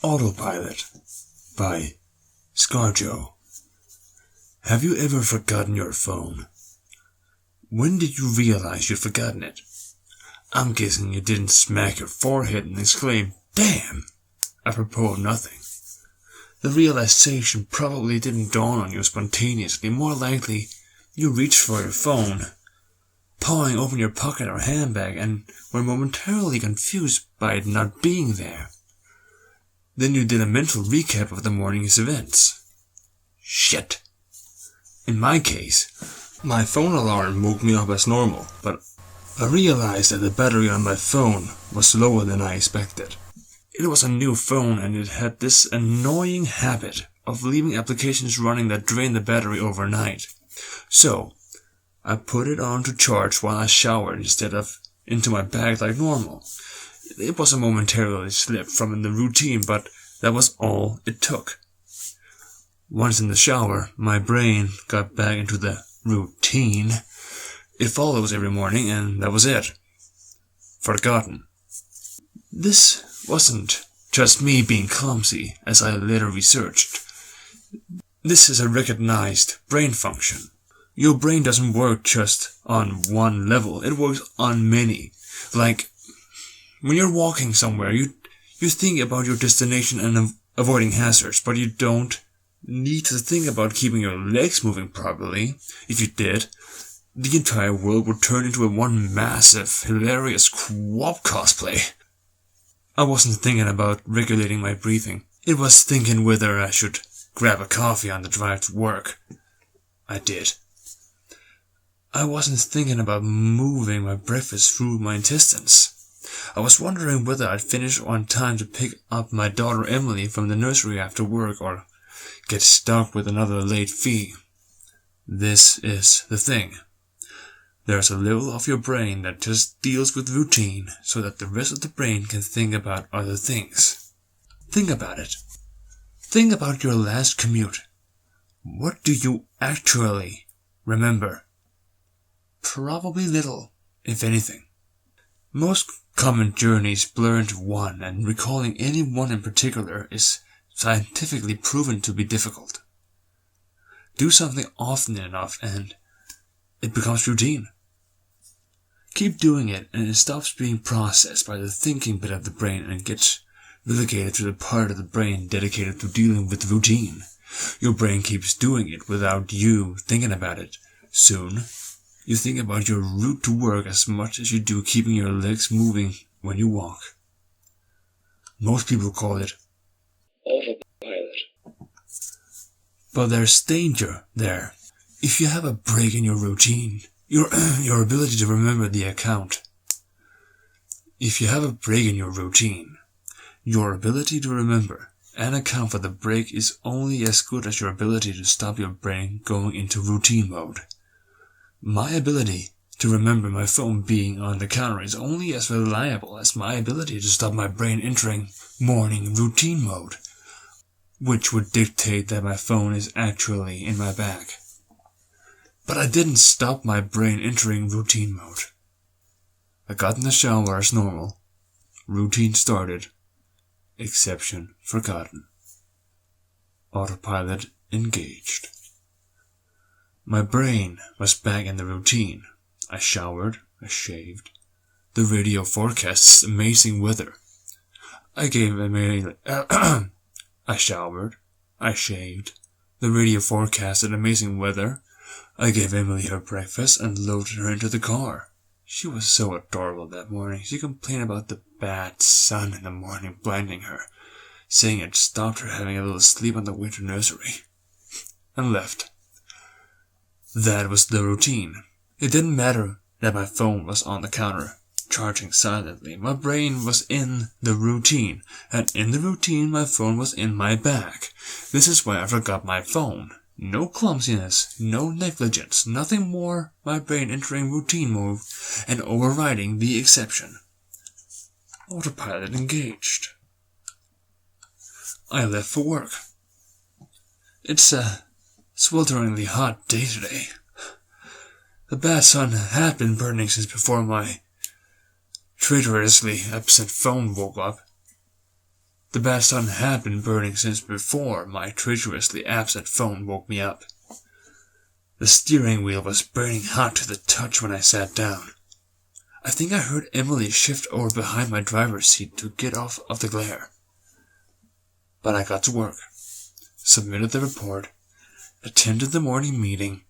Autopilot by SKARJO. Have you ever forgotten your phone? When did you realize you'd forgotten it? I'm guessing you didn't smack your forehead and exclaim, "Damn!" apropos of nothing. The realization probably didn't dawn on you spontaneously. More likely, you reached for your phone, pawing open your pocket or handbag, and were momentarily confused by it not being there. Then you did a mental recap of the morning's events. Shit. In my case, my phone alarm woke me up as normal, but I realized that the battery on my phone was lower than I expected. It was a new phone and it had this annoying habit of leaving applications running that drained the battery overnight. So, I put it on to charge while I showered instead of into my bag like normal. It was a momentary slip from the routine, but that was all it took. Once in the shower, my brain got back into the routine. It follows every morning, and that was it. Forgotten. This wasn't just me being clumsy, as I later researched. This is a recognized brain function. Your brain doesn't work just on one level, it works on many. Like, when you're walking somewhere, you think about your destination and avoiding hazards, but you don't need to think about keeping your legs moving properly. If you did, the entire world would turn into one massive, hilarious quad cosplay. I wasn't thinking about regulating my breathing. It was thinking whether I should grab a coffee on the drive to work. I did. I wasn't thinking about moving my breakfast through my intestines. I was wondering whether I'd finish on time to pick up my daughter Emily from the nursery after work or get stuck with another late fee. This is the thing. There's a level of your brain that just deals with routine so that the rest of the brain can think about other things. Think about it. Think about your last commute. What do you actually remember? Probably little, if anything. Most common journeys blur into one, and recalling any one in particular is scientifically proven to be difficult. Do something often enough and it becomes routine. Keep doing it and it stops being processed by the thinking bit of the brain and gets relegated to the part of the brain dedicated to dealing with routine. Your brain keeps doing it without you thinking about it. Soon, you think about your route to work as much as you do keeping your legs moving when you walk. Most people call it autopilot. But there's danger there. If you have a break in your routine, your ability to remember the account. If you have a break in your routine, your ability to remember and account for the break is only as good as your ability to stop your brain going into routine mode. My ability to remember my phone being on the counter is only as reliable as my ability to stop my brain entering morning routine mode, which would dictate that my phone is actually in my bag. But I didn't stop my brain entering routine mode. I got in the shower as normal. Routine started. Exception forgotten. Autopilot engaged. My brain was back in the routine. I showered, I shaved. The radio forecasts amazing weather. I showered, I shaved. The radio forecasted amazing weather. I gave Emily her breakfast and loaded her into the car. She was so adorable that morning. She complained about the bad sun in the morning blinding her, saying it stopped her having a little sleep on the way to nursery, and left. That was the routine. It didn't matter that my phone was on the counter, charging silently. My brain was in the routine, and in the routine my phone was in my bag. This is why I forgot my phone. No clumsiness, no negligence, nothing more, my brain entering routine mode and overriding the exception. Autopilot engaged. I left for work. It's a swelteringly hot day today. The bad sun had been burning since before my traitorously absent phone woke up. The bad sun had been burning since before my treacherously absent phone woke me up. The steering wheel was burning hot to the touch when I sat down. I think I heard Emily shift over behind my driver's seat to get off of the glare. But I got to work, submitted the report, attended the morning meeting.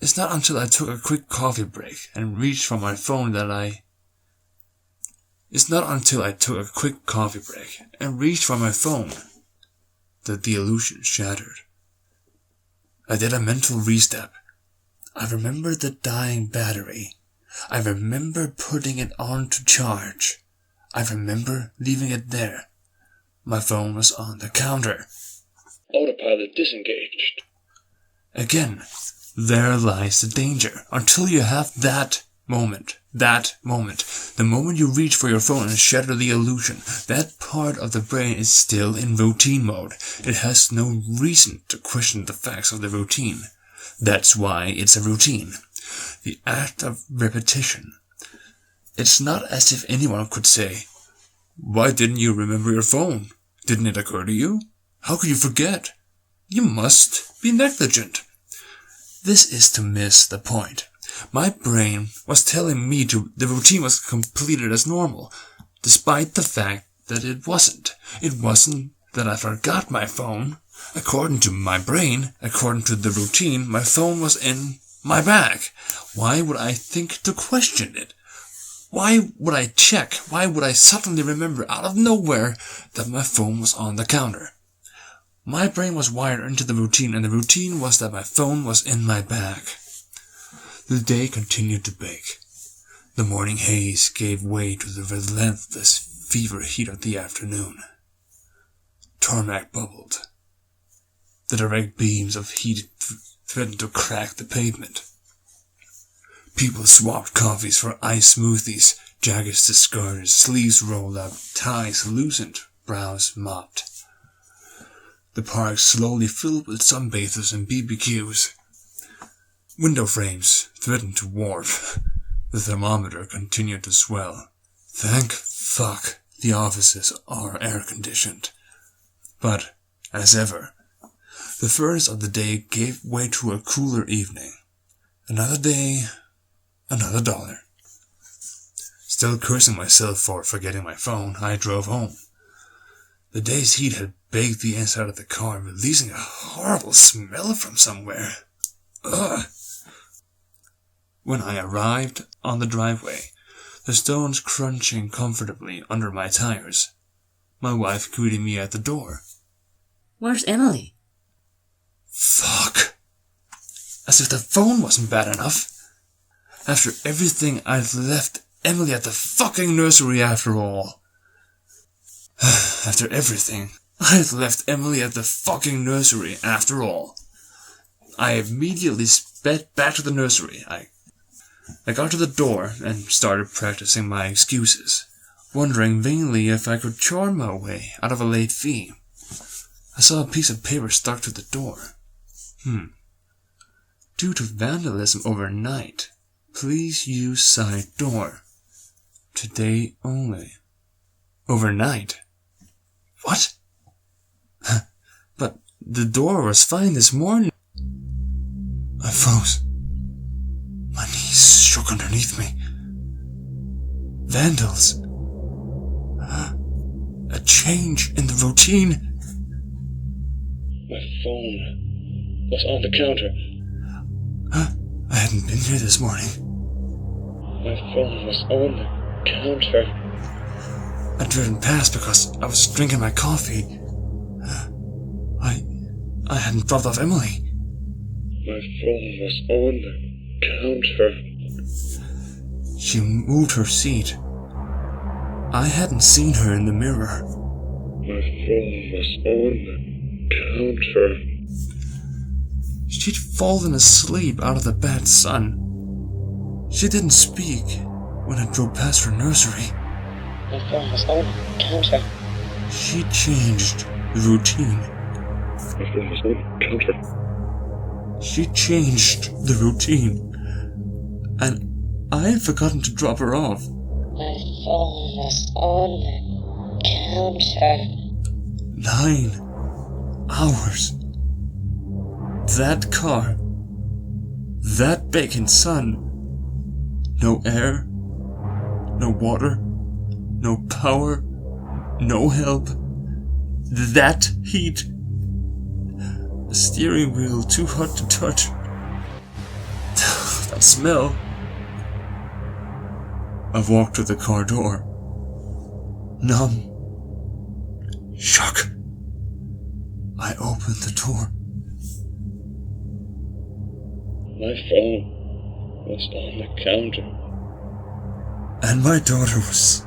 It's not until I took a quick coffee break and reached for my phone that the illusion shattered. I did a mental re-step. I remembered the dying battery. I remember putting it on to charge. I remember leaving it there. My phone was on the counter. Autopilot disengaged. Again, there lies the danger. Until you have that moment, the moment you reach for your phone and shatter the illusion, that part of the brain is still in routine mode. It has no reason to question the facts of the routine. That's why it's a routine. The act of repetition. It's not as if anyone could say, "Why didn't you remember your phone? Didn't it occur to you? How could you forget? You must be negligent." This is to miss the point. My brain was telling me the routine was completed as normal, despite the fact that it wasn't. It wasn't that I forgot my phone. According to my brain, according to the routine, my phone was in my bag. Why would I think to question it? Why would I check? Why would I suddenly remember out of nowhere that my phone was on the counter? My brain was wired into the routine, and the routine was that my phone was in my bag. The day continued to bake. The morning haze gave way to the relentless fever heat of the afternoon. Tarmac bubbled. The direct beams of heat threatened to crack the pavement. People swapped coffees for iced smoothies, jackets discarded, sleeves rolled up, ties loosened, brows mopped. The park slowly filled with sunbathers and BBQs. Window frames threatened to warp. The thermometer continued to swell. Thank fuck the offices are air-conditioned. But, as ever, the furnace of the day gave way to a cooler evening. Another day, another dollar. Still cursing myself for forgetting my phone, I drove home. The day's heat had baked the inside of the car, releasing a horrible smell from somewhere. Ugh. When I arrived on the driveway, the stones crunching comfortably under my tires, my wife greeted me at the door. "Where's Emily?" Fuck. As if the phone wasn't bad enough. After everything, I'd left Emily at the fucking nursery after all. After everything, I'd left Emily at the fucking nursery after all. I immediately sped back to the nursery. I got to the door and started practicing my excuses, wondering vainly if I could charm my way out of a late fee. I saw a piece of paper stuck to the door. Due to vandalism overnight, please use side door. Today only. Overnight? What? But the door was fine this morning. I froze. My knees shook underneath me. Vandals. A change in the routine. My phone was on the counter. I hadn't been here this morning. My phone was on the counter. I'd driven past because I was drinking my coffee. I hadn't dropped off Emily. My phone was on the counter. She moved her seat. I hadn't seen her in the mirror. My phone was on the counter. She'd fallen asleep out of the bad sun. She didn't speak when I drove past her nursery. My phone was on the counter. She changed the routine. My phone was on the counter. She changed the routine. And I had forgotten to drop her off. My phone was on the counter. 9 hours. That car. That bacon sun. No air. No water. No power. No help. That heat. The steering wheel too hot to touch. That smell. I walked to the car door. Numb. Shock. I opened the door. My phone was on the counter. And my daughter was